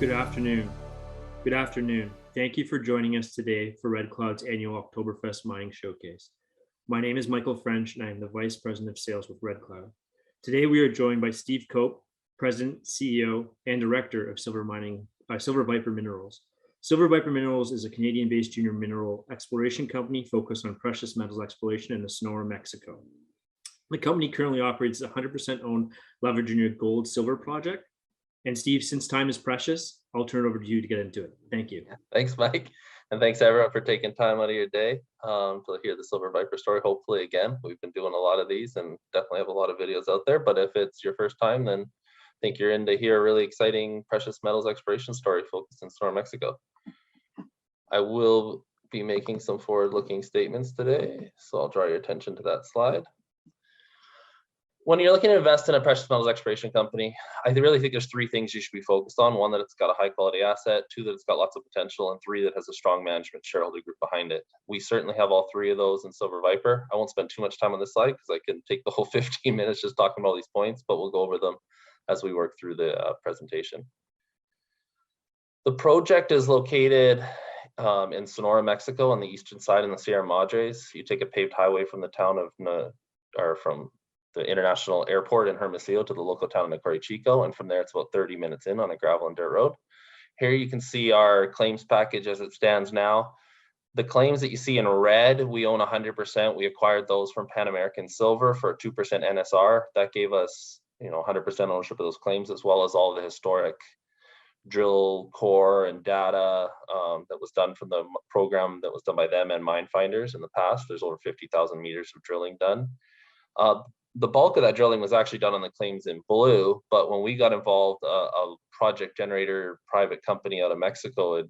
Good afternoon. Good afternoon. Thank you for joining us today for Red Cloud's annual Oktoberfest mining showcase. My name is Michael French and I am the Vice President of Sales with Red Cloud. Today we are joined by Steve Cope, President, CEO, and Director of Silver Viper Minerals. Silver Viper Minerals is a Canadian-based junior mineral exploration company focused on precious metals exploration in the Sonora, Mexico. The company currently operates a 100% owned La Virginia gold-silver project. And Steve, since time is precious, I'll turn it over to you to get into it. Thank you. Thanks, Mike. And thanks everyone for taking time out of your day to hear the Silver Viper story. Hopefully, again, we've been doing a lot of these and definitely have a lot of videos out there. But if it's your first time, then I think you're in to hear a really exciting precious metals exploration story focused in Sonora, Mexico. I will be making some forward-looking statements today, so I'll draw your attention to that slide. When you're looking to invest in a precious metals exploration company, I really think there's three things you should be focused on. One, that it's got a high quality asset. Two, that it's got lots of potential. And three, that has a strong management shareholder group behind it. We certainly have all three of those in Silver Viper. I won't spend too much time on this slide because I can take the whole 15 minutes just talking about all these points, but we'll go over them as we work through the presentation. The project is located in Sonora, Mexico, on the eastern side in the Sierra Madres. You take a paved highway from the town of from the international airport in Hermosillo to the local town of Nacori Chico, and from there it's about 30 minutes in on a gravel and dirt road. Here you can see our claims package as it stands now. The claims that you see in red, we own 100%. We acquired those from Pan American Silver for a 2% NSR. That gave us 100% ownership of those claims, as well as all the historic drill core and data that was done from the program that was done by them and mine finders in the past. There's over 50,000 meters of drilling done. The bulk of that drilling was actually done on the claims in blue, but when we got involved, a project generator private company out of Mexico had,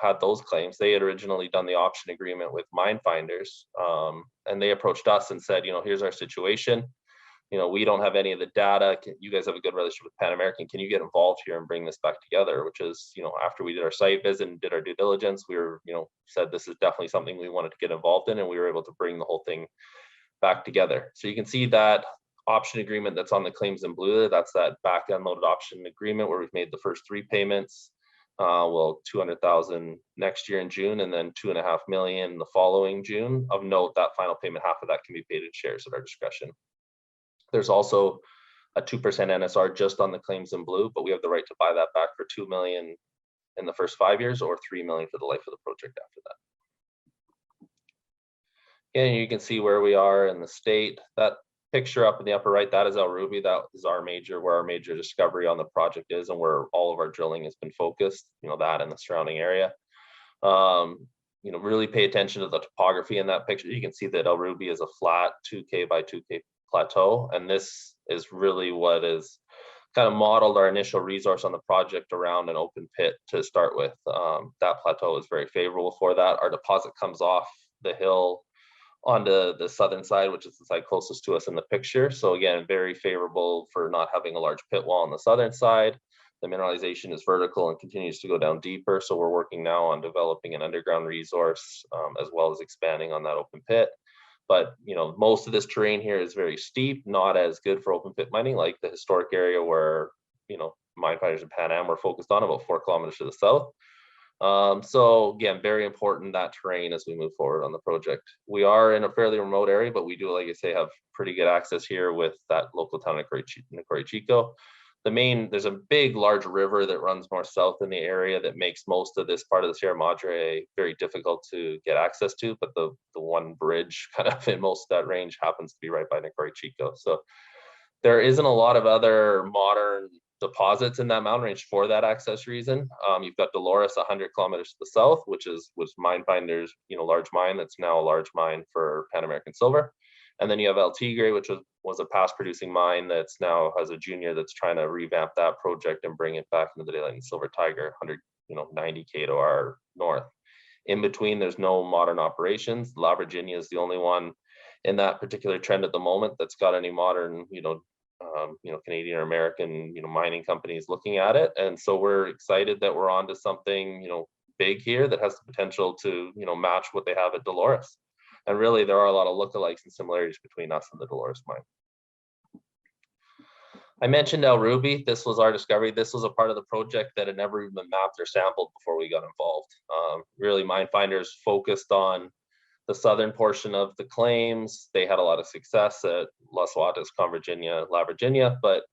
had those claims. They had originally done the option agreement with mine finders, and they approached us and said, here's our situation. We don't have any of the data. You guys have a good relationship with Pan American. Can you get involved here and bring this back together? Which is, after we did our site visit and did our due diligence, we were, said this is definitely something we wanted to get involved in, and we were able to bring the whole thing back together. So you can see that option agreement that's on the claims in blue. That's that back end loaded option agreement where we've made the first three payments. 200,000 next year in June, and then 2.5 million the following June. Of note, that final payment, half of that can be paid in shares at our discretion. There's also a 2% NSR just on the claims in blue, but we have the right to buy that back for 2 million in the first 5 years or 3 million for the life of the project after that. And you can see where we are in the state. That picture up in the upper right, that is El Ruby. That is where our major discovery on the project is, and where all of our drilling has been focused, that and the surrounding area. Really pay attention to the topography in that picture. You can see that El Ruby is a flat 2K by 2K plateau, and this is really what is kind of modeled our initial resource on the project around an open pit to start with. That plateau is very favorable for that. Our deposit comes off the hill onto the southern side, which is the side closest to us in the picture. So again, very favorable for not having a large pit wall on the southern side. The mineralization is vertical and continues to go down deeper. So we're working now on developing an underground resource, as well as expanding on that open pit. But most of this terrain here is very steep, not as good for open pit mining, like the historic area where mine finders in Pan Am were focused on, about 4 kilometers to the south. So again, very important, that terrain, as we move forward on the project. We are in a fairly remote area, but we do, like I say, have pretty good access here with that local town of Nacori Chico. There's a big, large river that runs north-south in the area that makes most of this part of the Sierra Madre very difficult to get access to, but the one bridge kind of in most of that range happens to be right by Nacori Chico. So there isn't a lot of other modern deposits in that mountain range for that access reason. You've got Dolores 100 kilometers to the south, which was mine finders, large mine that's now a large mine for Pan American Silver. And then you have El Tigre, which was a past producing mine that's now has a junior that's trying to revamp that project and bring it back into the daylight. And Silver Tiger, 90K to our north. In between, there's no modern operations. La Virginia is the only one in that particular trend at the moment that's got any modern, Canadian or American, mining companies looking at it. And so we're excited that we're onto something, big here that has the potential to, match what they have at Dolores. And really, there are a lot of lookalikes and similarities between us and the Dolores mine. I mentioned El Ruby. This was our discovery. This was a part of the project that had never even been mapped or sampled before we got involved. Really, Mindfinders focused on the southern portion of the claims. They had a lot of success at Las Huatas, Con Virginia, La Virginia, but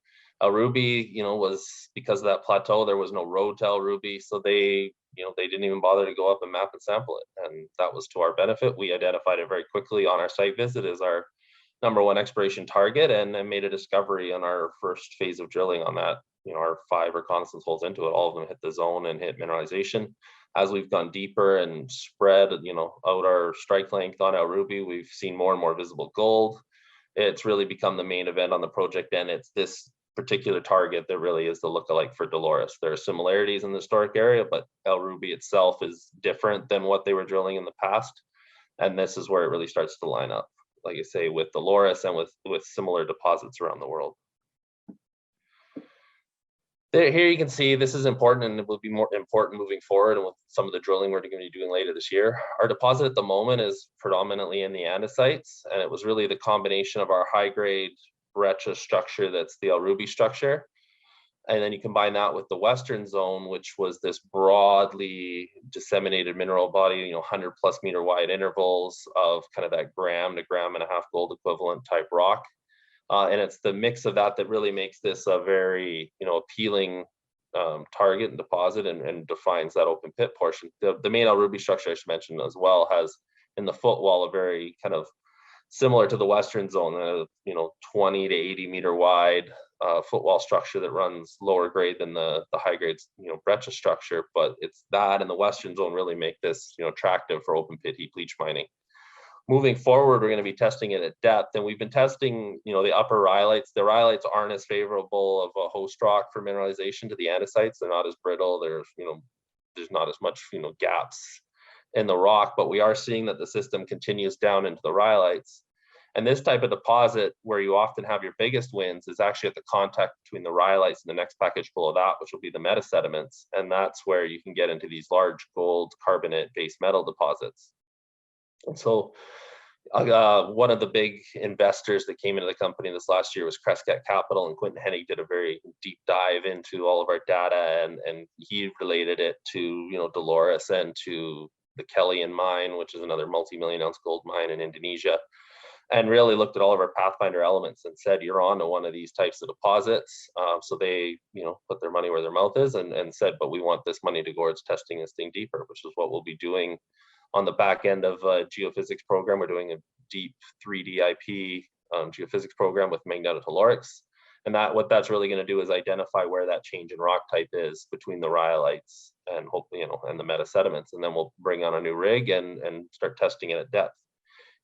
El Ruby, was because of that plateau, there was no road to El Ruby. So they didn't even bother to go up and map and sample it. And that was to our benefit. We identified it very quickly on our site visit as our #1 exploration target, and then made a discovery on our first phase of drilling on that. Our 5 reconnaissance holes into it, all of them hit the zone and hit mineralization. As we've gone deeper and spread, out our strike length on El Ruby, we've seen more and more visible gold. It's really become the main event on the project, and it's this particular target that really is the lookalike for Dolores. There are similarities in the historic area, but El Ruby itself is different than what they were drilling in the past. And this is where it really starts to line up, like I say, with Dolores and with similar deposits around the world. Here you can see this is important, and it will be more important moving forward and with some of the drilling we're going to be doing later this year. Our deposit at the moment is predominantly in the andesites, and it was really the combination of our high-grade breccia structure that's the El Ruby structure. And then you combine that with the western zone, which was this broadly disseminated mineral body, 100+ meter wide intervals of kind of that gram to gram and a half gold equivalent type rock. And it's the mix of that that really makes this a very, appealing target and deposit, and defines that open pit portion. The main El Ruby structure I should mention as well has in the footwall a very kind of similar to the western zone, 20 to 80 meter wide footwall structure that runs lower grade than the high grade, breccia structure. But it's that and the western zone really make this, attractive for open pit heap leach mining. Moving forward, we're going to be testing it at depth, and we've been testing, the upper rhyolites. The rhyolites aren't as favorable of a host rock for mineralization to the andesites. They're not as brittle. There's not as much, gaps in the rock, but we are seeing that the system continues down into the rhyolites. And this type of deposit, where you often have your biggest wins, is actually at the contact between the rhyolites and the next package below that, which will be the metasediments. And that's where you can get into these large gold carbonate base metal deposits. And so one of the big investors that came into the company this last year was Crescat Capital, and Quentin Hennig did a very deep dive into all of our data, and he related it to, Dolores and to the Kellyan mine, which is another multi-million ounce gold mine in Indonesia, and really looked at all of our pathfinder elements and said, you're on to one of these types of deposits. So they, put their money where their mouth is, and said, but we want this money to go towards testing this thing deeper, which is what we'll be doing on the back end of a geophysics program. We're doing a deep 3D IP geophysics program with magnetotellurics. And what that's really going to do is identify where that change in rock type is between the rhyolites and hopefully, and the metasediments. And then we'll bring on a new rig and start testing it at depth.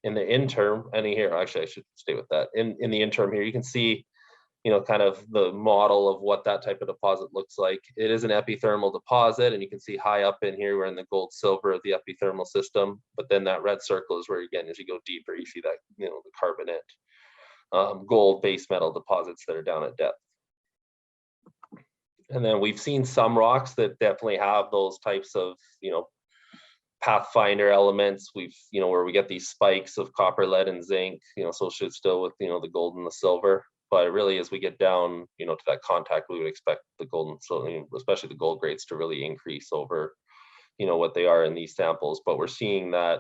In the interim, and here, actually, I should stay with that. In the interim here, you can see, kind of the model of what that type of deposit looks like. It is an epithermal deposit, and you can see high up in here, we're in the gold silver of the epithermal system. But then that red circle is where, again, as you go deeper, you see that, the carbonate gold base metal deposits that are down at depth. And then we've seen some rocks that definitely have those types of, pathfinder elements. We've, where we get these spikes of copper, lead, and zinc, associated still with, the gold and the silver. But really, as we get down, to that contact, we would expect the gold, and so especially the gold grades, to really increase over, what they are in these samples. But we're seeing that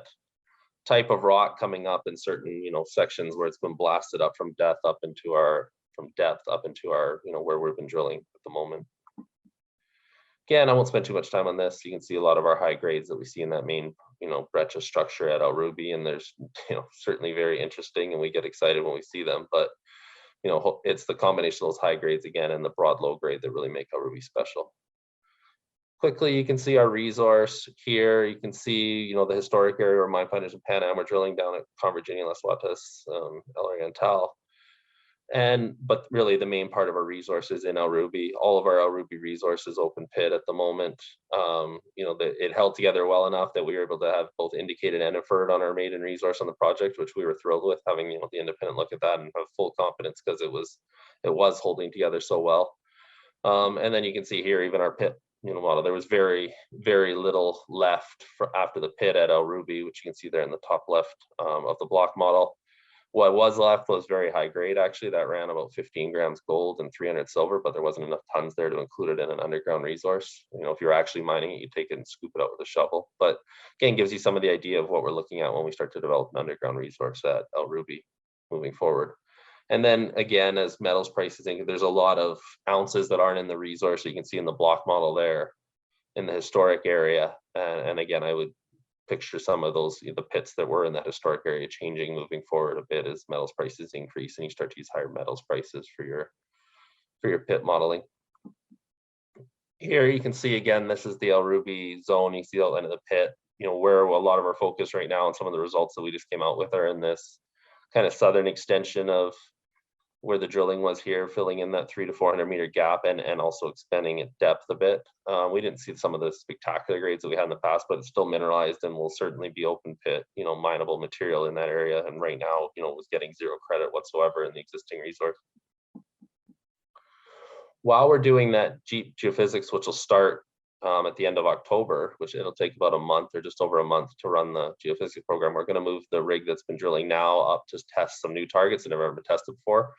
type of rock coming up in certain, sections where it's been blasted up from depth up into our, where we've been drilling at the moment. Again, I won't spend too much time on this. You can see a lot of our high grades that we see in that main, breccia structure at El Ruby, and there's, certainly very interesting, and we get excited when we see them. But it's the combination of those high grades again and the broad low grade that really make El Ruby special. Quickly, you can see our resource here. You can see, the historic area where Mindfinders and Pan Am were drilling down at Con Virginia, Las Huatas, El Oriental. But really the main part of our resources in El Ruby. All of our El Ruby resources open pit at the moment. It held together well enough that we were able to have both indicated and inferred on our maiden resource on the project, which we were thrilled with, having the independent look at that and have full confidence because it was holding together so well. And then you can see here even our pit model. There was very, very little left after the pit at El Ruby, which you can see there in the top left of the block model. What was left was very high grade, actually. That ran about 15 grams gold and 300 silver, but there wasn't enough tons there to include it in an underground resource. If you're actually mining it, you take it and scoop it out with a shovel. But again, gives you some of the idea of what we're looking at when we start to develop an underground resource at El Ruby moving forward. And then again, as metals prices, there's a lot of ounces that aren't in the resource. So you can see in the block model there in the historic area. And again, I would picture some of those, the pits that were in that historic area changing moving forward a bit as metals prices increase and you start to use higher metals prices for your pit modeling. Here you can see again, this is the El Ruby zone. You see the end of the pit, where a lot of our focus right now and some of the results that we just came out with are in this kind of southern extension of where the drilling was here, filling in that 300 to 400 meter gap and also expanding its depth a bit. We didn't see some of the spectacular grades that we had in the past, but it's still mineralized and will certainly be open pit, mineable material in that area. And right now, was getting zero credit whatsoever in the existing resource. While we're doing that geophysics, which will start at the end of October, which it'll take about a month or just over a month to run the geophysics program, we're going to move the rig that's been drilling now up to test some new targets that have never been tested before.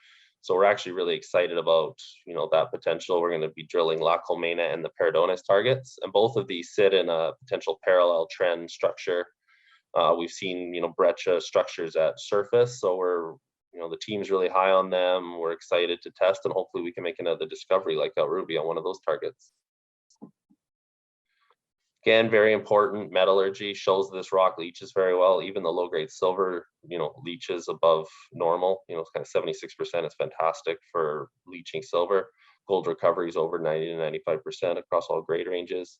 So we're actually really excited about, that potential. We're going to be drilling La Colmena and the Perdones targets, and both of these sit in a potential parallel trend structure. We've seen, breccia structures at surface, so we're, the team's really high on them. We're excited to test, and hopefully we can make another discovery like El Ruby on one of those targets. Again, very important, metallurgy shows this rock leaches very well. Even the low-grade silver, leaches above normal. It's kind of 76% is fantastic for leaching silver. Gold recovery is over 90 to 95% across all grade ranges.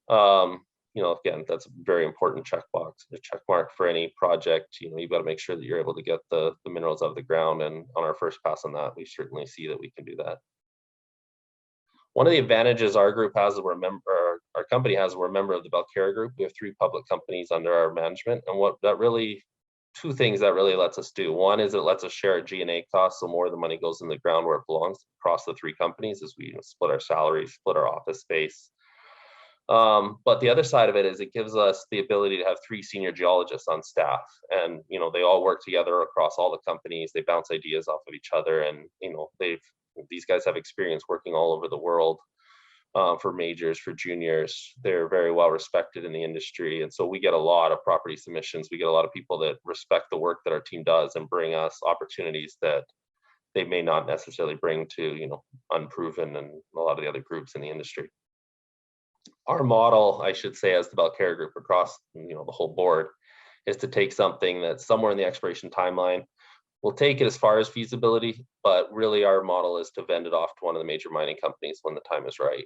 Again, that's a very important check mark for any project. You've got to make sure that you're able to get the minerals out of the ground. And on our first pass on that, we certainly see that we can do that. One of the advantages our group has, our company has, we're a member of the Belcher Group. We have 3 public companies under our management, and two things that really lets us do. One is it lets us share our G&A costs, so more of the money goes in the ground where it belongs across the 3 companies as we split our salaries, split our office space. But the other side of it is it gives us the ability to have 3 senior geologists on staff, and they all work together across all the companies. They bounce ideas off of each other, and these guys have experience working all over the world for majors, for juniors. They're very well respected in the industry. And so we get a lot of property submissions. We get a lot of people that respect the work that our team does and bring us opportunities that they may not necessarily bring to, Unproven and a lot of the other groups in the industry. Our model, I should say, as the Belcher Group across, the whole board, is to take something that's somewhere in the exploration timeline. We'll take it as far as feasibility, but really our model is to vend it off to one of the major mining companies when the time is right.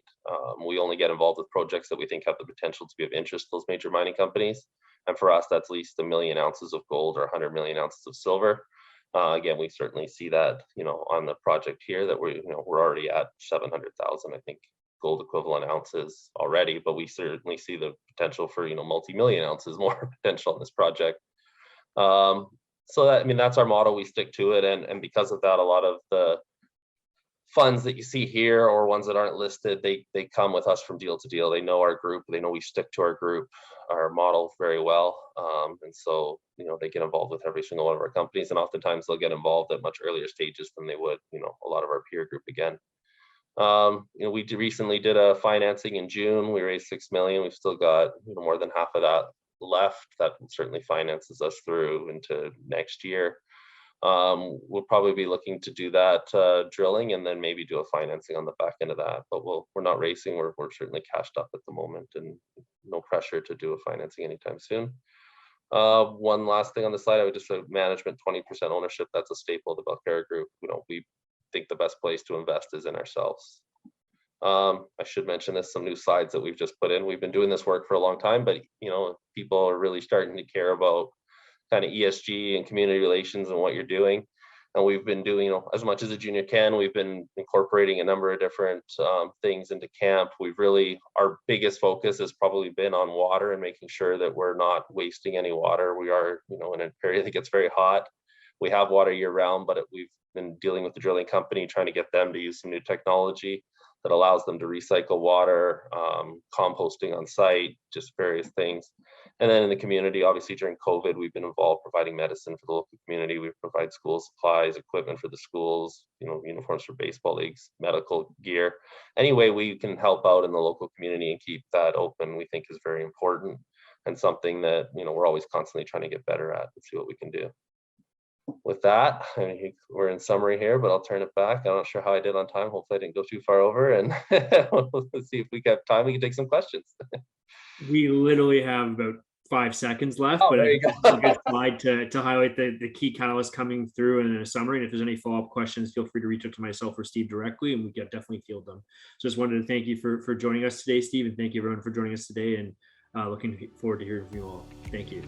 We only get involved with projects that we think have the potential to be of interest to those major mining companies. And for us, that's at least 1 million ounces of gold or 100 million ounces of silver. Again, we certainly see that, on the project here that we're already at 700,000, I think, gold equivalent ounces already, but we certainly see the potential for, multi-million ounces more potential on this project. So that's our model. We stick to it, and because of that, a lot of the funds that you see here or ones that aren't listed, they come with us from deal to deal. They know our group. They know we stick to our group, our model very well, and so they get involved with every single one of our companies, and oftentimes they'll get involved at much earlier stages than they would, a lot of our peer group again. We recently did a financing in June. We raised 6 million. We've still got more than half of that left. That certainly finances us through into next year. We'll probably be looking to do that drilling and then maybe do a financing on the back end of that. But we're not racing. We're certainly cashed up at the moment, and no pressure to do a financing anytime soon. One last thing on the slide, I would just say management, 20% ownership. That's a staple of the Belcher Group. We think the best place to invest is in ourselves. I should mention this, some new slides that we've just put in. We've been doing this work for a long time, but people are really starting to care about kind of ESG and community relations and what you're doing. And we've been doing, as much as a junior can. We've been incorporating a number of different things into camp. Our biggest focus has probably been on water and making sure that we're not wasting any water. We are, in an area that gets very hot. We have water year round, but we've been dealing with the drilling company, trying to get them to use some new technology that allows them to recycle water, composting on site, just various things. And then in the community, obviously during COVID, we've been involved providing medicine for the local community. We provide school supplies, equipment for the schools, uniforms for baseball leagues, medical gear. Any way we can help out in the local community and keep that open, we think is very important, and something that, we're always constantly trying to get better at and see what we can do. With that, we're in summary here, but I'll turn it back. I'm not sure how I did on time. Hopefully I didn't go too far over, and let's see if we have time. We can take some questions. We literally have about 5 seconds left, but there I you think go. it's a good slide to highlight the key catalysts coming through and a summary. And if there's any follow-up questions, feel free to reach out to myself or Steve directly, and we can definitely field them. So just wanted to thank you for joining us today, Steve, and thank you everyone for joining us today, and looking forward to hearing from you all. Thank you.